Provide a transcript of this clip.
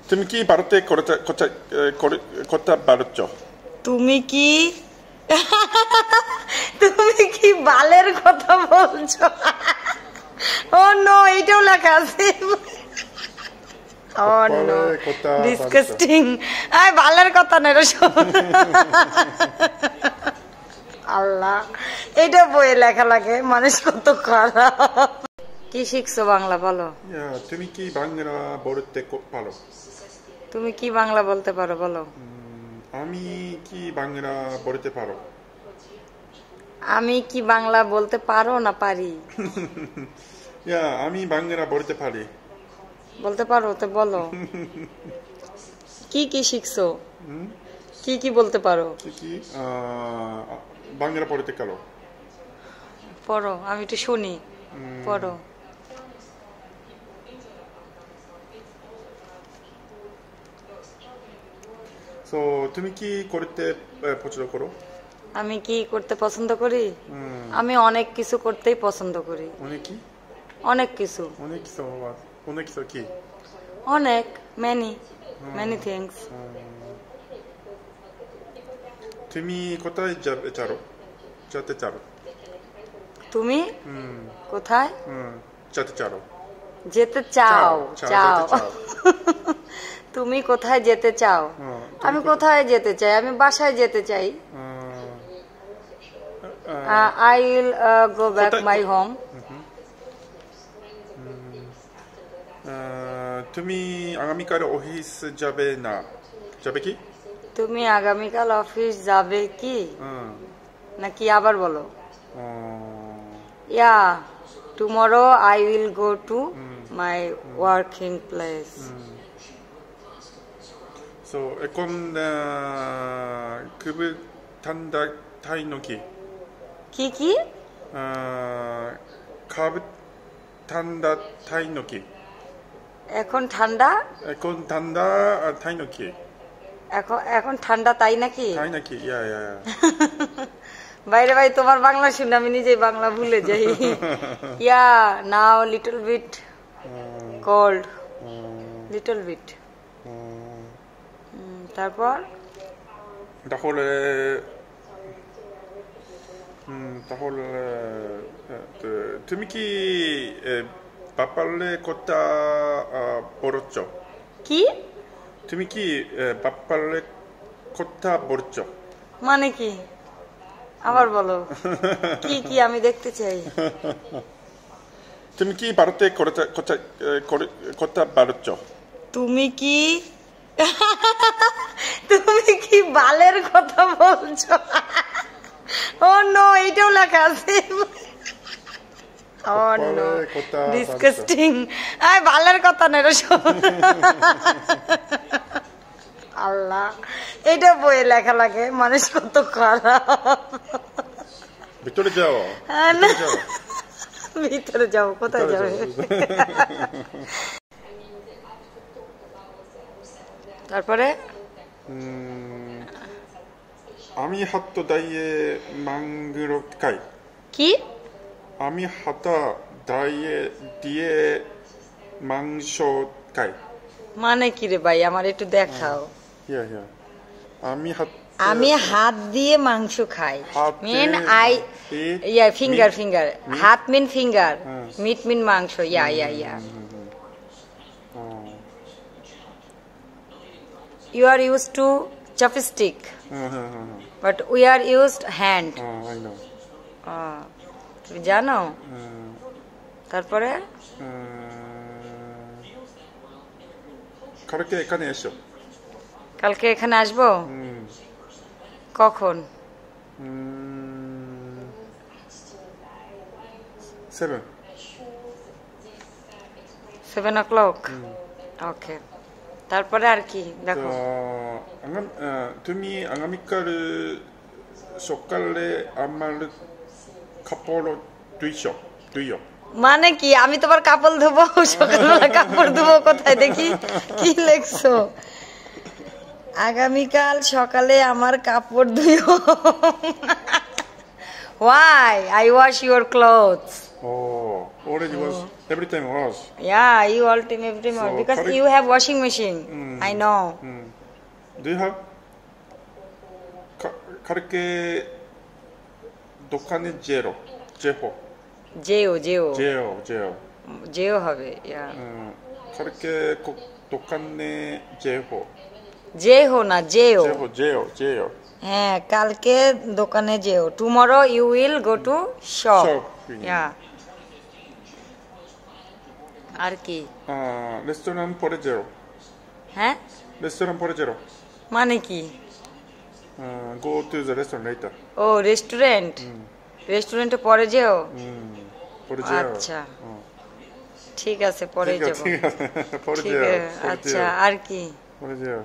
তুমি কি ভারতে কথা বলছো? তুমি কি তুমি কি বালের কথা বলছো? ও নো, এটাও লেখা আছে। ও নো, ডিসকাস্টিং। আয় বালের কথা না রে। আল্লাহ, এটা বইয়ে লেখা লাগে, মানুষ কত খারাপ। কি শিখছো বাংলা বলো? তুমি কি বাংলা বলতে পারো? তুমি কি বাংলা বলতে পারো বলো? আমি কি বাংলা বলতে পারো? আমি কি বাংলা বলতে পারো না পারি? আমি বাংলা বলতে পারি। বলতে পারো তো বলো। কি কি শিখছো? কি কি বলতে পারো? কি বাংলা পড়তে পারো? পড়ো, আমি একটু শুনি। পড়ো। তুমি কি করতে পছন্দ করো? আমি কি করতে পছন্দ করি? আমি অনেক কিছু করতেই পছন্দ করি। অনেক কি? অনেক কিছু। অনেক কিছু? অনেক কিছু কি? অনেক, মেনি থিংস। তুমি কোথায় যেতে চাও? তুমি কোথায় যেতে চাও? যেতে চাও? চাও। তুমি কোথায় যেতে চাও? আমি কোথায় যেতে চাই? আমি বাসায় যেতে চাই। I will go back my home. তুমি আগামীকাল অফিস যাবে না? যাবে কি? তুমি আগামীকাল অফিস যাবে কি? নাকি আবার বলো? Yeah, tomorrow I will go to my working place. এখন খুব ঠান্ডা তাই নাকি? কি কি? খুব ঠান্ডা তাই নাকি? এখন ঠান্ডা? এখন ঠান্ডা তাই নাকি? এখন ঠান্ডা তাই নাকি? তাই নাকি? বাইরে ভাই, তোমার বাংলা শুনে আমি নিজেই বাংলা ভুলে যাই। Yeah, now little bit cold, little bit. তারপর তাহলে তুমি কি বাপালে কথা বলছো? কি? তুমি কি বাপালে কথা বলছো? মানে কি? আবার বলো। কি কি আমি দেখতে চাই। তুমি কি ভারতে কথা বলছো? তুমি কি তুমি কি বালের কথা বলছো? ও নো, এটাও লেখা আছে। ও নো, ডিসকাস্টিং। আয় বালের কথা না রে। আল্লাহ, এটা বইয়ে লেখা লাগে, মানুষ কত খারাপ। ভিতরে যাও। ভিতরে যাও? কোথায় যাবে? তারপরে আমি হাত দিয়ে মাংস খাই। কি? আমি হাত দিয়ে মাংস খাই। মানে কি রে ভাই, আমার একটু দেখাও। আমি হাত দিয়ে মাংস খাই। মিন ফিঙ্গার। হাত মিন ফিঙ্গার, মিট মিন মাংস। ইয়া You are used to chopstick, but we are used hand. I know. তুমি জানো? তারপরে কালকে এখানে এসো। কালকে এখানে আসবো? কখন? 7 o'clock. ওকে। তারপরে আর কি দেখো? তুমি আগামীকাল সকালে আমার কাপড় ধুইও। মানে কি? আমি তোমার কাপড় ধোবো? সকালবেলা কাপড় ধোবো কোথায় দেখি? কি লেখছো? আগামীকাল সকালে আমার কাপড় ধুইও। Why? I wash your clothes. Oh, already was. Every time was. Yeah, you all time every time So, because correct. you have washing machine. I know. Do you have? কালকে দোকানে জেরো জেহো Jeo, Jeo. জেও জেও Jeo হবে, yeah. কালকে দোকানে জেহো Jeo না Jeo. জেহো জেও জেও হ্যাঁ কালকে দোকানে যেও tomorrow you will go to shop. Yeah. আর কি রেস্টুরেন্ট পরে জেরো হ্যাঁ রেস্টুরেন্ট পরে জেরো মানে কি go to the restaurant later ও রেস্টুরেন্ট রেস্টুরেন্টে পরে যেও পরে জেও আচ্ছা ঠিক আছে পরে যাব ঠিক আছে পরে ঠিক জেও আছে আচ্ছা আর কি পরে জেও